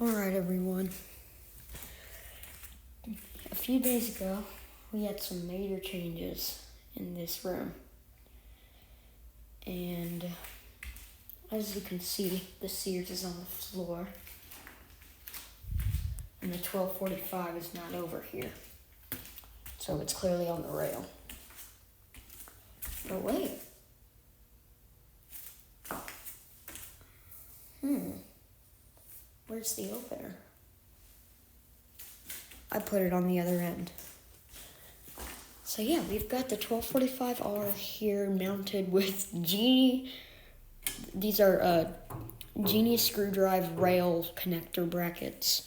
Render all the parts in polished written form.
Alright, everyone. A few days ago, we had some major changes in this room. And as you can see, the Sears is on the floor. And the 1245 is not over here. So it's clearly on the rail. But wait. Where's the opener? I put it on the other end. So yeah, we've got the 1245R here mounted with Genie. These are Genie screwdriver rail connector brackets.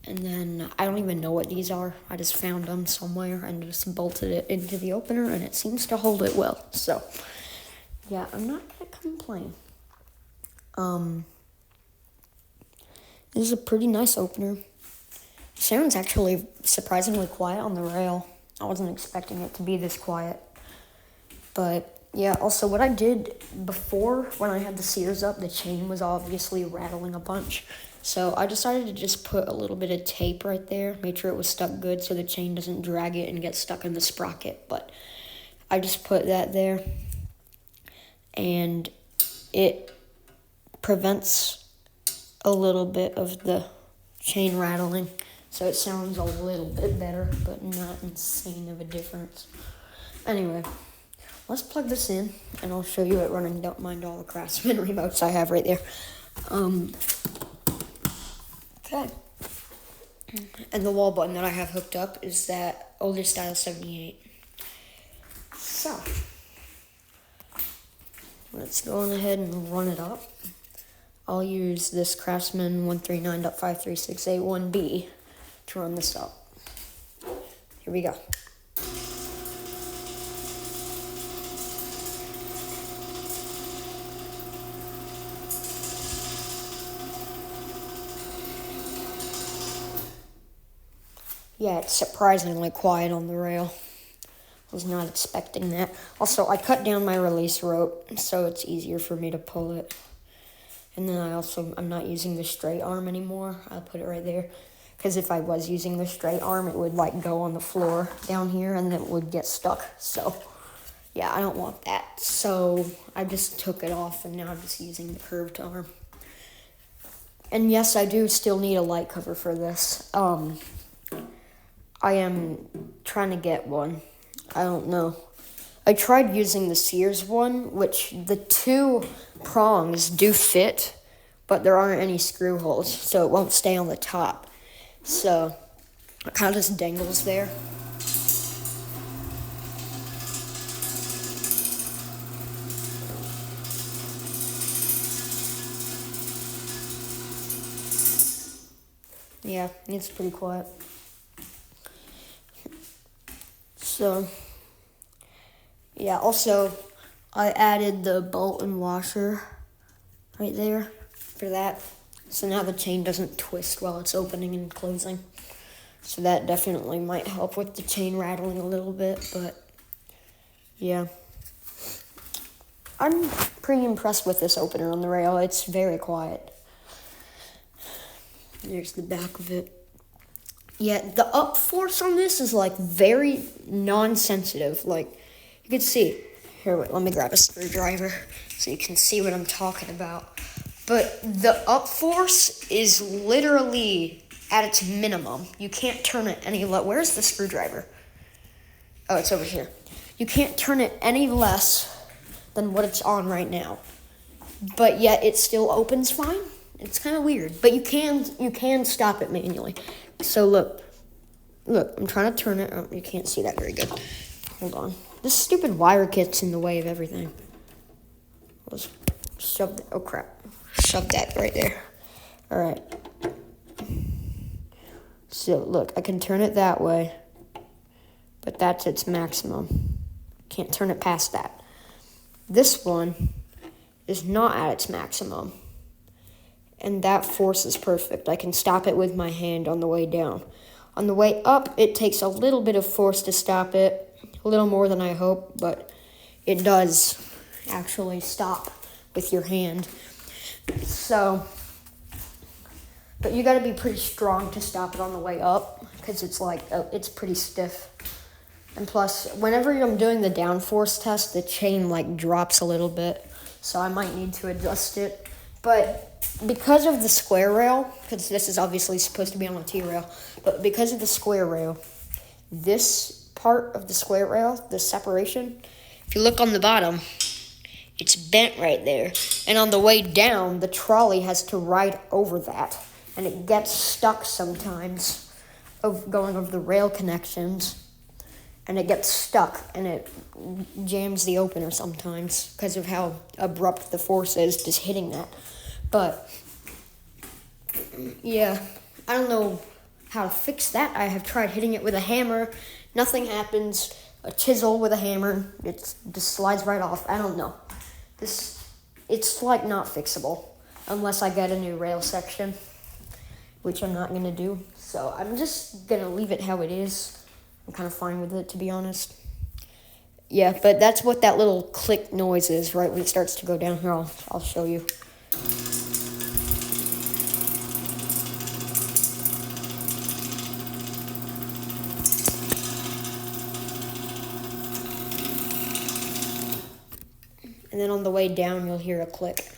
And then I don't even know what these are. I just found them somewhere and just bolted it into the opener, and it seems to hold it well. So yeah, I'm not gonna complain. This is a pretty nice opener. It sounds actually surprisingly quiet on the rail. I wasn't expecting it to be this quiet. But yeah, also what I did before when I had the Sears up, the chain was obviously rattling a bunch. So I decided to just put a little bit of tape right there, make sure it was stuck good so the chain doesn't drag it and get stuck in the sprocket. But I just put that there, and it prevents a little bit of the chain rattling. So it sounds a little bit better, but not insane of a difference. Anyway, let's plug this in, and I'll show you it running. Don't mind all the Craftsman remotes I have right there. Okay. And the wall button that I have hooked up is that older style 78. So, let's go on ahead and run it up. I'll use this Craftsman 139.53681B to run this up. Here we go. Yeah, it's surprisingly quiet on the rail. I was not expecting that. Also, I cut down my release rope so it's easier for me to pull it. And then I'm not using the straight arm anymore. I'll put it right there. Because if I was using the straight arm, it would go on the floor down here and it would get stuck. So yeah, I don't want that. So I just took it off and now I'm just using the curved arm. And yes, I do still need a light cover for this. I am trying to get one. I don't know. I tried using the Sears one, which the two prongs do fit, but there aren't any screw holes, so it won't stay on the top. So it kind of just dangles there. Yeah, it's pretty quiet. So yeah, also I added the bolt and washer right there for that. So now the chain doesn't twist while it's opening and closing. So that definitely might help with the chain rattling a little bit, but yeah. I'm pretty impressed with this opener on the rail. It's very quiet. There's the back of it. Yeah, the up force on this is very non-sensitive. You can see. Here, wait, let me grab a screwdriver so you can see what I'm talking about. But the up force is literally at its minimum. You can't turn it any less. Where's the screwdriver? Oh, it's over here. You can't turn it any less than what it's on right now. But yet it still opens fine. It's kind of weird. But you can stop it manually. So look, I'm trying to turn it. Oh, you can't see that very good. Hold on. This stupid wire kit's in the way of everything. Let's shove that. Oh, crap. Shove that right there. All right. So, look, I can turn it that way, but that's its maximum. Can't turn it past that. This one is not at its maximum, and that force is perfect. I can stop it with my hand on the way down. On the way up, it takes a little bit of force to stop it, a little more than I hope, but it does actually stop with your hand. So But you gotta be pretty strong to stop it on the way up, because it's like, it's pretty stiff. And plus, whenever I'm doing the downforce test, the chain like drops a little bit, so I might need to adjust it. But because of the square rail, because this is obviously supposed to be on a T-rail, but because of the square rail, this part of the square rail, the separation, if you look on the bottom, it's bent right there. And on the way down, the trolley has to ride over that, and it gets stuck sometimes of going over the rail connections. And it gets stuck, and it jams the opener sometimes because of how abrupt the force is just hitting that. But, yeah, I don't know how to fix that. I have tried hitting it with a hammer. Nothing happens. A chisel with a hammer, it just slides right off. I don't know. It's like not fixable unless I get a new rail section, which I'm not going to do. So I'm just going to leave it how it is. I'm kind of fine with it, to be honest. Yeah, but that's what that little click noise is, right when it starts to go down here. I'll show you. And then on the way down, you'll hear a click.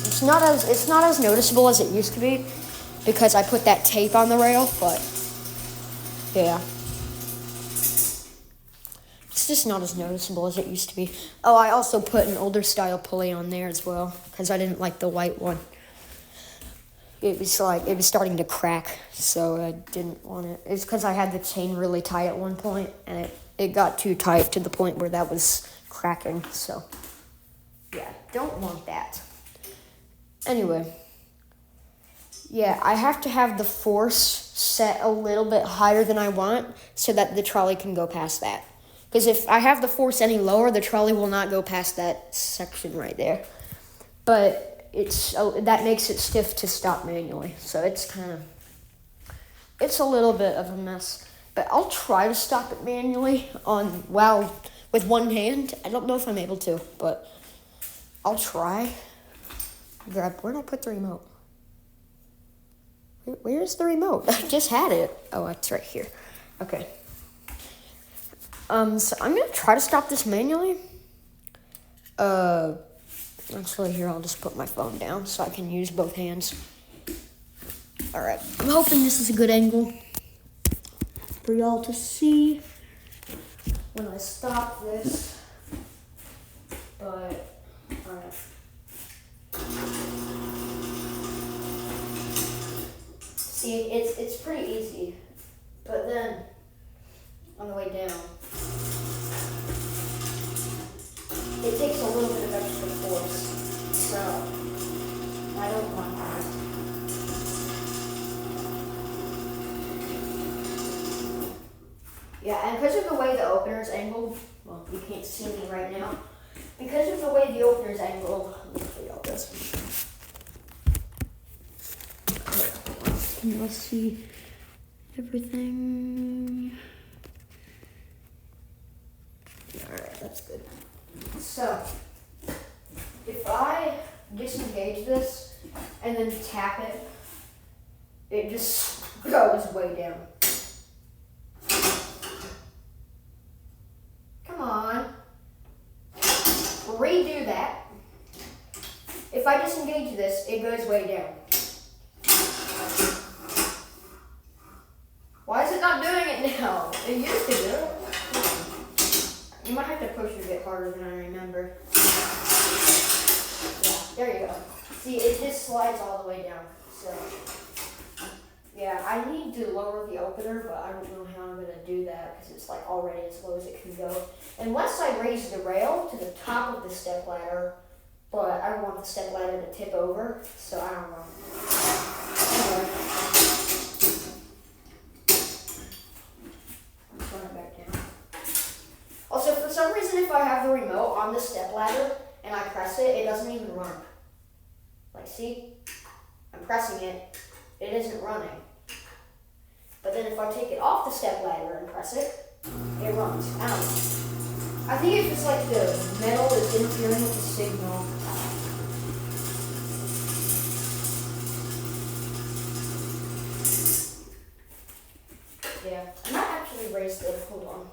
It's not as noticeable as it used to be, because I put that tape on the rail, but yeah. It's just not as noticeable as it used to be. Oh, I also put an older style pulley on there as well, because I didn't like the white one. It was starting to crack, so I didn't want it. It's because I had the chain really tight at one point, and it got too tight to the point where that was cracking, so yeah, don't want that. Anyway. Yeah, I have to have the force set a little bit higher than I want so that the trolley can go past that. Because if I have the force any lower, the trolley will not go past that section right there. But that makes it stiff to stop manually. So it's a little bit of a mess. But I'll try to stop it manually with one hand. I don't know if I'm able to, but I'll try. Where did I put the remote? Where's the remote? I just had it. Oh, it's right here. Okay. So I'm gonna try to stop this manually. Actually, here, I'll just put my phone down so I can use both hands. All right. I'm hoping this is a good angle for y'all to see when I stop this. But, all right. See, it's pretty easy, but then on the way down, it takes a little bit of extra force, so I don't want that. Yeah, and because of the way the opener's angled, well, you can't see me right now, because of the way the opener's angled, let me show y'all this. Can you see everything? Alright, that's good. So, if I disengage this and then tap it, it just goes way down. Come on. Redo that. If I disengage this, it goes way down. Why is it not doing it now? It used to do it. You might have to push it a bit harder than I remember. Yeah, there you go. See, it just slides all the way down. So, yeah, I need to lower the opener, but I don't know how I'm going to do that because it's like already as low as it can go. Unless I raise the rail to the top of the stepladder, but I don't want the stepladder to tip over, so I don't know. Anyway. Also, for some reason, if I have the remote on the stepladder and I press it, it doesn't even run. Like, see? I'm pressing it. It isn't running. But then if I take it off the stepladder and press it, it runs. I don't know. I think it's just like the metal is interfering with the signal. raise hold on.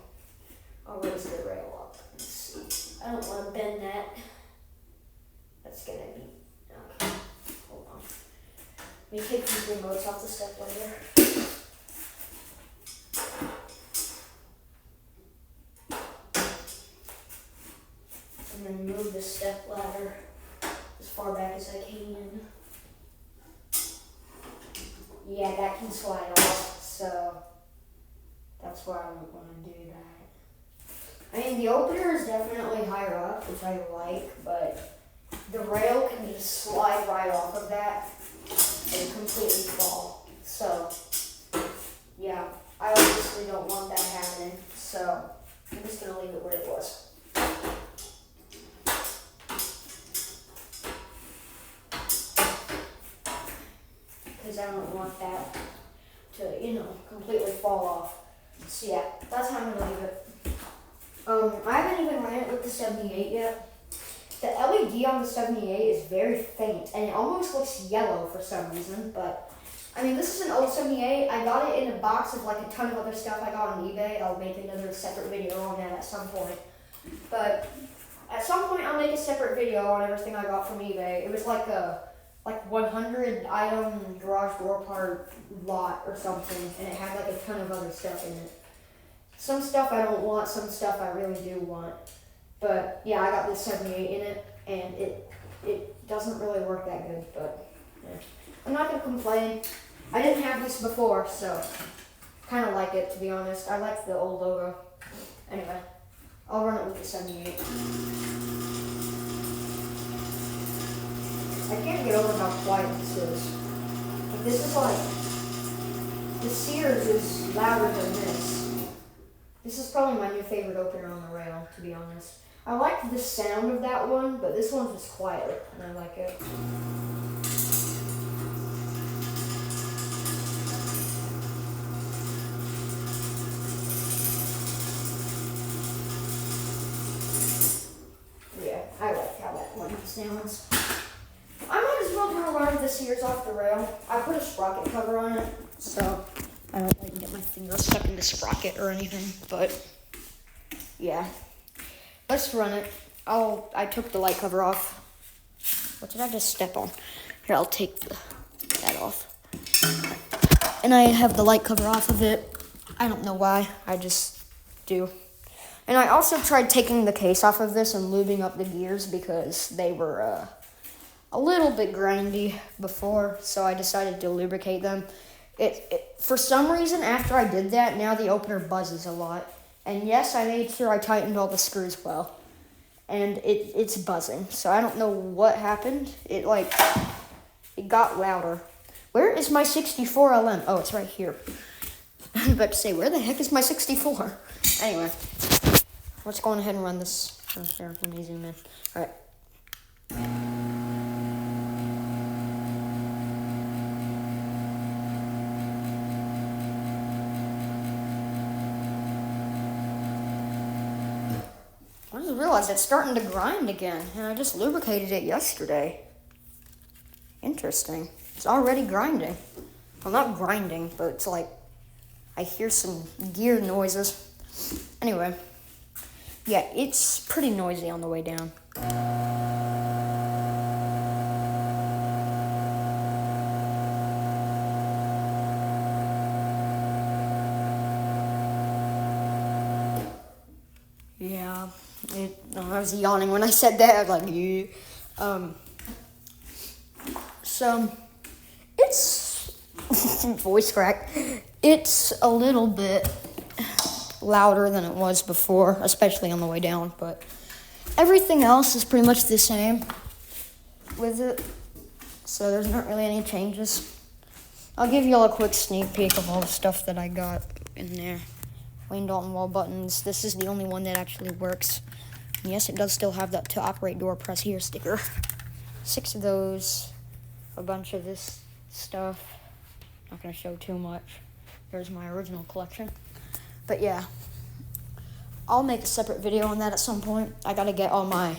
I'll raise the rail up. Let's see. I don't want to bend that. That's gonna be, okay, hold on. Let me take these remotes off the step ladder. And then move the step ladder as far back as I can. Yeah, that can slide off, so that's why I don't want to do that. I mean, the opener is definitely higher up, which I like, but the rail can just slide right off of that and completely fall. So, yeah, I obviously don't want that happening, so I'm just going to leave it where it was. Because I don't want that to, completely fall off. So yeah, that's how I'm going to leave it. I haven't even ran it with the 78 yet. The LED on the 78 is very faint, and it almost looks yellow for some reason, but, I mean, this is an old 78. I got it in a box of, like, a ton of other stuff I got on eBay. I'll make another separate video on that at some point. But at some point, I'll make a separate video on everything I got from eBay. It was like a 100 item garage door part lot or something, and it had like a ton of other stuff in it. Some stuff I don't want, some stuff I really do want. But yeah, I got this 78 in it, and it doesn't really work that good, but yeah. I'm not gonna complain. I didn't have this before, so kind of like it, to be honest. I like the old logo. Anyway, I'll run it with the 78. I can't get over how quiet this is. Like, this is like, the Sears is louder than this. This is probably my new favorite opener on the rail, to be honest. I like the sound of that one, but this one's just quieter, and I like it. Yeah, I like how that one sounds. I might as well do a run of the Sears off the rail. I put a sprocket cover on it, so I don't like get my finger stuck in the sprocket or anything, but yeah. Let's run it. I took the light cover off. What did I just step on? Here, I'll take that off. And I have the light cover off of it. I don't know why, I just do. And I also tried taking the case off of this and lubing up the gears because they were a little bit grindy before, so I decided to lubricate them. For some reason, after I did that, now the opener buzzes a lot. And yes, I made sure I tightened all the screws well. And it's buzzing, so I don't know what happened. It got louder. Where is my 64 LM? Oh, it's right here. I was about to say, where the heck is my 64? Anyway, let's go on ahead and run this. Oh, there, let me zoom in. All right. I just realized it's starting to grind again, and I just lubricated it yesterday. Interesting. It's already grinding. Well, not grinding, but it's like I hear some gear noises. Anyway, yeah, it's pretty noisy on the way down. Yeah, I was yawning when I said that. I was like, yeah. So, it's, voice crack, it's a little bit louder than it was before, especially on the way down, but everything else is pretty much the same with it, so there's not really any changes. I'll give you all a quick sneak peek of all the stuff that I got in there. Wayne Dalton wall buttons. This is the only one that actually works. And yes, it does still have that to operate door press here sticker. 6 of those. A bunch of this stuff. Not going to show too much. There's my original collection. But yeah, I'll make a separate video on that at some point. I got to get all my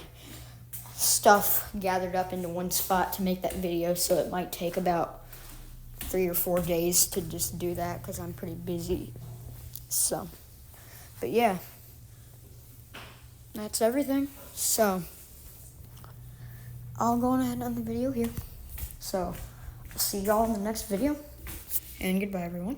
stuff gathered up into one spot to make that video, so it might take about 3 or 4 days to just do that because I'm pretty busy. So, But yeah, that's everything. So I'll go on ahead and end the video here. So I'll see y'all in the next video, and goodbye, everyone.